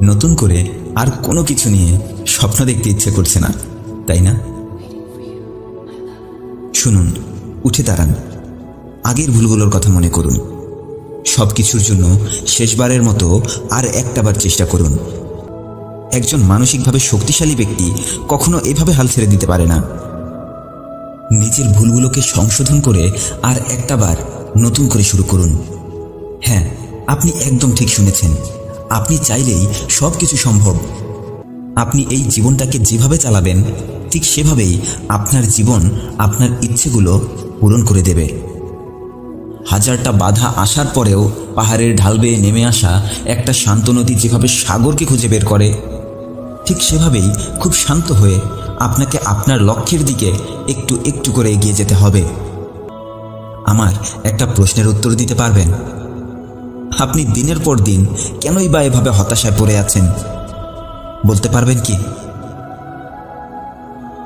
নতুন করে আর কোনো কিছু নিয়ে স্বপ্ন দেখতে ইচ্ছে করছে না, তাই না? শুনুন, উঠে দাঁড়ান, আগের ভুলগুলোর কথা মনে করুন। সব কিছুর জন্য শেষবারের মতো আর একটাবার চেষ্টা করুন। একজন মানসিকভাবে শক্তিশালী ব্যক্তি কখনো এভাবে হাল ছেড়ে দিতে পারে না। নিজের ভুলগুলোকে সংশোধন করে আর একটাবার নতুন করে শুরু করুন। হ্যাঁ, আপনি একদম ঠিক শুনেছেন। আপনি চাইলেই সব কিছু সম্ভব। আপনি এই জীবনটাকে যেভাবে চালাবেন, ঠিক সেভাবেই আপনার জীবন আপনার ইচ্ছেগুলো পূরণ করে দেবে। হাজারটা বাধা আসার পরেও পাহাড়ের ঢাল বেয়ে নেমে আসা একটা শান্ত নদী যেভাবে সাগরকে খুঁজে বের করে, ঠিক সেভাবেই খুব শান্ত হয়ে আপনাকে আপনার লক্ষ্যের দিকে একটু একটু করে এগিয়ে যেতে হবে। আমার একটা প্রশ্নের উত্তর দিতে পারবেন? আপনি দিনের পর দিন কেনই বা এভাবে হতাশায় পড়ে আছেন, বলতে পারবেন কি?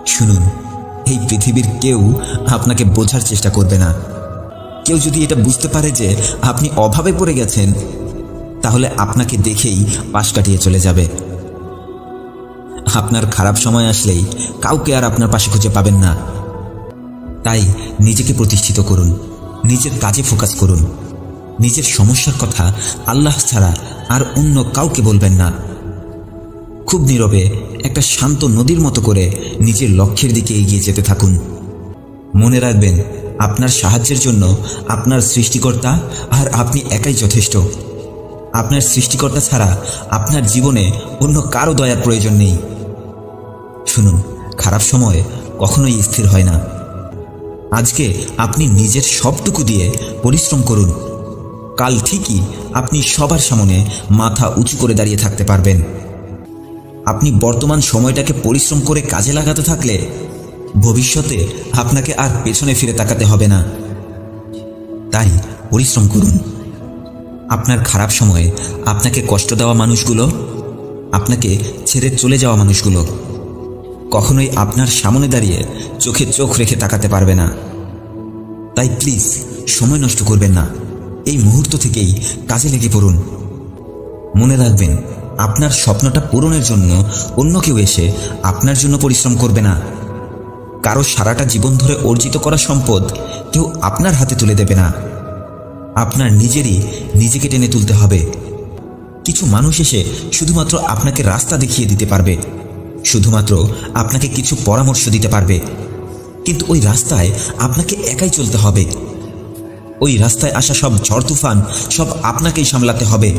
শুনুন, এই পৃথিবীর কেউ আপনাকে বোঝার চেষ্টা করবে না। কেউ যদি এটা বুঝতে পারে যে আপনি অভাবে পড়ে গেছেন, তাহলে আপনাকে দেখেই পাশ কাটিয়ে চলে যাবে। আপনার খারাপ সময় আসলেই কাউকে আর আপনার পাশে খুঁজে পাবেন না। তাই নিজেকে প্রতিষ্ঠিত করুন, নিজের কাজে ফোকাস করুন। নিজের সমস্যার কথা আল্লাহ ছাড়া আর অন্য কাউকে বলবেন না। খুব নীরবে একটা শান্ত নদীর মতো করে নিজের লক্ষ্যের দিকে এগিয়ে যেতে থাকুন। মনে রাখবেন, আপনার সাহায্যের জন্য আপনার সৃষ্টিকর্তা আর আপনি একাই যথেষ্ট। আপনার সৃষ্টিকর্তা ছাড়া আপনার জীবনে অন্য কারো দয়ার প্রয়োজন নেই। শুনুন, খারাপ সময় কখনোই স্থির হয় না। আজকে আপনি নিজের সবটুকু দিয়ে পরিশ্রম করুন। কাল ঠিকই আপনি সবার সামনে মাথা উঁচু করে দাঁড়িয়ে থাকতে পারবেন। আপনি বর্তমান সময়টাকে পরিশ্রম করে কাজে লাগাতে থাকলে ভবিষ্যতে আপনাকে আর পেছনে ফিরে তাকাতে হবে না। তাই পরিশ্রম করুন। আপনার খারাপ সময়ে আপনাকে কষ্ট দেওয়া মানুষগুলো, আপনাকে ছেড়ে চলে যাওয়া মানুষগুলো কখনোই আপনার সামনে দাঁড়িয়ে চোখে চোখ রেখে তাকাতে পারবে না। তাই প্লিজ সময় নষ্ট করবেন না। এই মুহূর্ত থেকেই কাজে লেগে পড়ুন। মনে রাখবেন, আপনার স্বপ্নটা পূরণের জন্য অন্য কেউ এসে আপনার জন্য পরিশ্রম করবে না। কারো সারাটা জীবন ধরে অর্জিত করা সম্পদ কেউ আপনার হাতে তুলে দেবে না। আপনার নিজেরই নিজেকে টেনে তুলতে হবে। কিছু মানুষ এসে শুধুমাত্র আপনাকে রাস্তা দেখিয়ে দিতে পারবে, শুধুমাত্র আপনাকে কিছু পরামর্শ দিতে পারবে, কিন্তু ওই রাস্তায় আপনাকে একাই চলতে হবে। ওই রাস্তায় আসা সব ঝড় তুফান সব আপনাকেই সামলাতে হবে।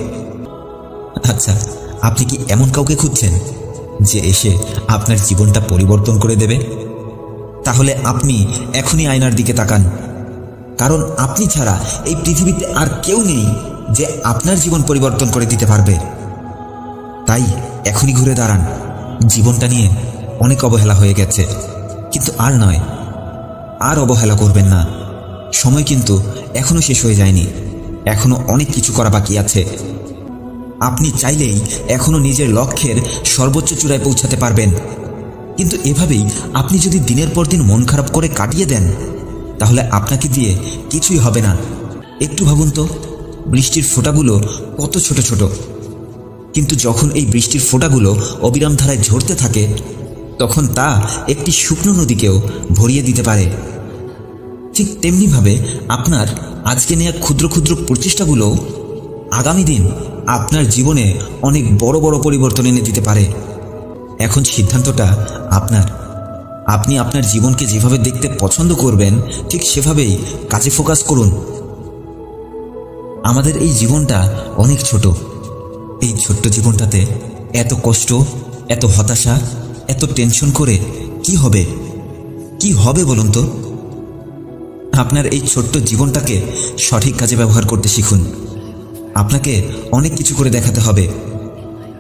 আচ্ছা, আপনি কি এমন কাউকে খুঁজছেন যে এসে আপনার জীবনটা পরিবর্তন করে দেবে? তাহলে আপনি এখনই আয়নার দিকে তাকান, কারণ আপনি ছাড়া এই পৃথিবীতে আর কেউ নেই যে আপনার জীবন পরিবর্তন করে দিতে পারবে। তাই এখনই ঘুরে দাঁড়ান। জীবনটা নিয়ে অনেক অবহেলা হয়ে গেছে, কিন্তু আর নয়, আর অবহেলা করবেন না। সময় কিন্তু এখনো শেষ হয়ে যায়নি, এখনো অনেক কিছু করা বাকি আছে। আপনি চাইলেই এখনো নিজের লক্ষ্যের সর্বোচ্চ চূড়ায় পৌঁছাতে পারবেন। কিন্তু এভাবেই আপনি যদি দিনের পর দিন মন খারাপ করে কাটিয়ে দেন, তাহলে আপনাকে দিয়ে কিছুই হবে না। একটু ভাবুন তো, বৃষ্টির ফোঁটাগুলো কত ছোট ছোট, কিন্তু যখন এই বৃষ্টির ফোঁটাগুলো অবিরাম ধারায় ঝরতে থাকে, তখন তা একটি শুকনো নদীকেও ভরিয়ে দিতে পারে। ঠিক তেমনিভাবে আপনার আজকে নেওয়া ক্ষুদ্র ক্ষুদ্র প্রচেষ্টাগুলো আগামী দিন আপনার জীবনে অনেক বড় বড় পরিবর্তন এনে দিতে পারে। এখন সিদ্ধান্তটা আপনার। আপনি আপনার জীবনকে যেভাবে দেখতে পছন্দ করবেন, ঠিক সেভাবেই কাজে ফোকাস করুন। আমাদের এই জীবনটা অনেক ছোট। এই ছোট্ট জীবনটাতে এত কষ্ট, এত হতাশা, এত টেনশন করে কি হবে? কি হবে বলুন তো? আপনার এই ছোট্ট জীবনটাকে সঠিক কাজে ব্যবহার করতে শিখুন। আপনাকে অনেক কিছু করে দেখাতে হবে।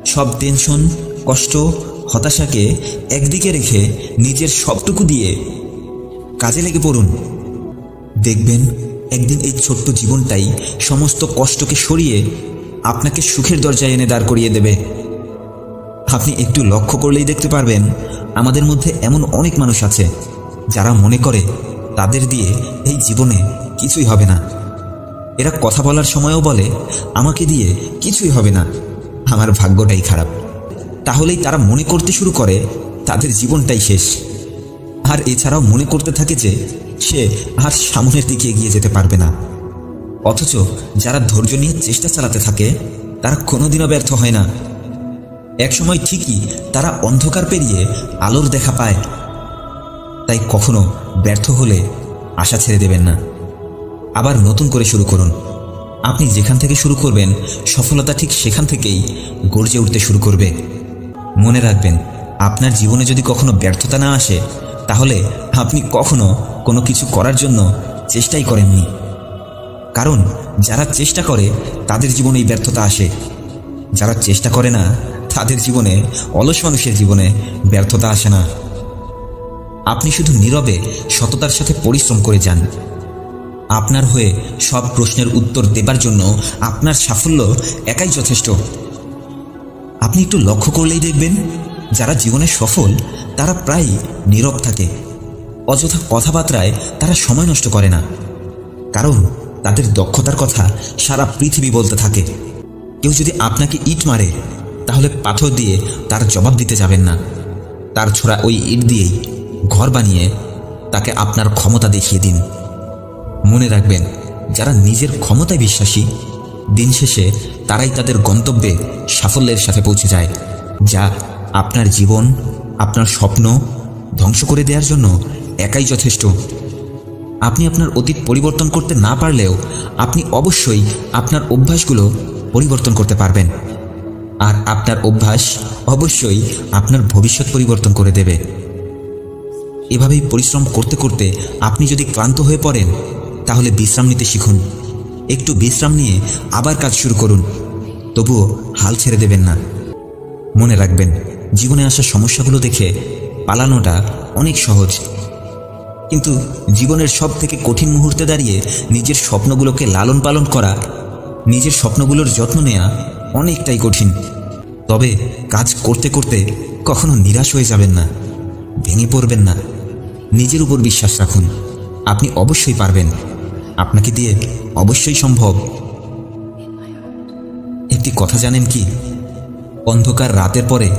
সব টেনশন, কষ্ট, হতাশাকে একদিকে রেখে নিজের সবটুকু দিয়ে কাজে লেগে পড়ুন। দেখবেন একদিন এই ছোট্ট জীবনটাই সমস্ত কষ্টকে সরিয়ে আপনাকে সুখের দরজায় এনে দাঁড় করিয়ে দেবে। আপনি একটু লক্ষ্য করলেই দেখতে পারবেন, আমাদের মধ্যে এমন অনেক মানুষ আছে যারা মনে করে তাদের দিয়ে এই জীবনে কিছুই হবে না। এরা কথা বলার সময়ও বলে, আমাকে দিয়ে কিছুই হবে না। আমার ভাগ্যটাই খারাপ। তাহলেই তারা মনে করতে শুরু করে তাদের জীবনটাই শেষ। আর এছাড়াও মনে করতে থাকে যে সে আর সামনের দিকে এগিয়ে যেতে পারবে না। অথচ যারা ধৈর্য নিয়ে চেষ্টা চালাতে থাকে তারা কোনোদিনও ব্যর্থ হয় না। একসময় ঠিকই তারা অন্ধকার পেরিয়ে আলোর দেখা পায়। তাই কখনো ব্যর্থ হলে আশা ছেড়ে দেবেন না, আবার নতুন করে শুরু করুন। আপনি যেখান থেকে শুরু করবেন সফলতা ঠিক সেখান থেকেই গর্জে উঠতে শুরু করবে। মনে রাখবেন, আপনার জীবনে যদি কখনো ব্যর্থতা না আসে তাহলে আপনি কখনো কোনো কিছু করার জন্য চেষ্টাই করেননি। কারণ যারা চেষ্টা করে তাদের জীবনেই ব্যর্থতা আসে। যারা চেষ্টা করে না তাদের জীবনে, অলস মানুষের জীবনে ব্যর্থতা আসে না। আপনি শুধু নীরবে সততার সাথে পরিশ্রম করে যান। আপনার হয়ে সব প্রশ্নের উত্তর দেবার জন্য আপনার সাফল্য একাই যথেষ্ট। আপনি একটু লক্ষ্য করলেই দেখবেন, যারা জীবনে সফল তারা প্রায় নীরব থাকে। অযথা কথাবার্তায় তারা সময় নষ্ট করে না, কারণ তাদের দক্ষতার কথা সারা পৃথিবী বলতে থাকে। কেউ যদি আপনাকে ইট মারে তাহলে পাথর দিয়ে তার জবাব দিতে যাবেন না, তার ছোড়া ওই ইট দিয়েই ঘর বানিয়ে তাকে আপনার ক্ষমতা দেখিয়ে দিন। মনে রাখবেন, যারা নিজের ক্ষমতায় বিশ্বাসী দিন শেষে তারাই তাদের গন্তব্যে সাফল্যের সাথে পৌঁছে যায়, যা আপনার জীবন, আপনার স্বপ্ন ধ্বংস করে দেওয়ার জন্য একাই যথেষ্ট। আপনি আপনার অতীত পরিবর্তন করতে না পারলেও আপনি অবশ্যই আপনার অভ্যাসগুলো পরিবর্তন করতে পারবেন। আর আপনার অভ্যাস অবশ্যই আপনার ভবিষ্যৎ পরিবর্তন করে দেবে। এভাবেই পরিশ্রম করতে করতে আপনি যদি ক্লান্ত হয়ে পড়েন তাহলে বিশ্রাম নিতে শিখুন। একটু বিশ্রাম নিয়ে আবার কাজ শুরু করুন, তবুও হাল ছেড়ে দেবেন না। মনে রাখবেন, জীবনে আসা সমস্যাগুলো দেখে পালানোটা অনেক সহজ, কিন্তু জীবনের সব থেকে কঠিন মুহূর্তে দাঁড়িয়ে নিজের স্বপ্নগুলোকে লালন পালন করা, নিজের স্বপ্নগুলোর যত্ন নেওয়া অনেকটাই কঠিন। তবে কাজ করতে করতে কখনো নিরাশ হয়ে যাবেন না, ভেঙে পড়বেন না। নিজের উপর বিশ্বাস রাখুন, আপনি অবশ্যই পারবেন। আপনাকে দিয়ে অবশ্যই সম্ভব। একটি কথা জানেন কি? অন্ধকার রাতের পরে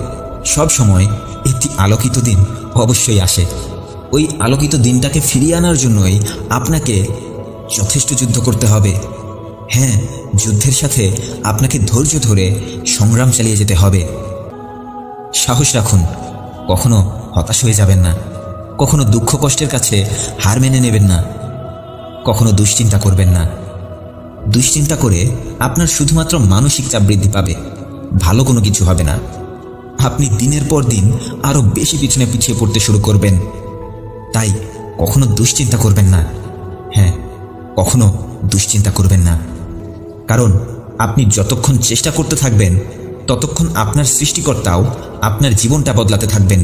সব সময় একটি আলোকিত দিন অবশ্যই আসে। ওই আলোকিত দিনটাকে ফিরিয়ে আনার জন্যই আপনাকে যথেষ্ট যুদ্ধ করতে হবে। হ্যাঁ, যুদ্ধের সাথে আপনাকে ধৈর্য ধরে সংগ্রাম চালিয়ে যেতে হবে। সাহস রাখুন, কখনো হতাশ হয়ে যাবেন না, কখনো দুঃখ কষ্টের কাছে হার মেনে নেবেন না, কখনো দুশ্চিন্তা করবেন না। দুশ্চিন্তা করে আপনার শুধুমাত্র মানসিক চাপ বৃদ্ধি পাবে, ভালো কোনো কিছু হবে না। আপনি দিনের পর দিন আরও বেশি পিছিয়ে পড়তে শুরু করবেন। তাই কখনো দুশ্চিন্তা করবেন না। হ্যাঁ, কখনো দুশ্চিন্তা করবেন না, কারণ আপনি যতক্ষণ চেষ্টা করতে থাকবেন ততক্ষণ আপনার সৃষ্টিকর্তাও আপনার জীবনটা বদলাতে থাকবেন।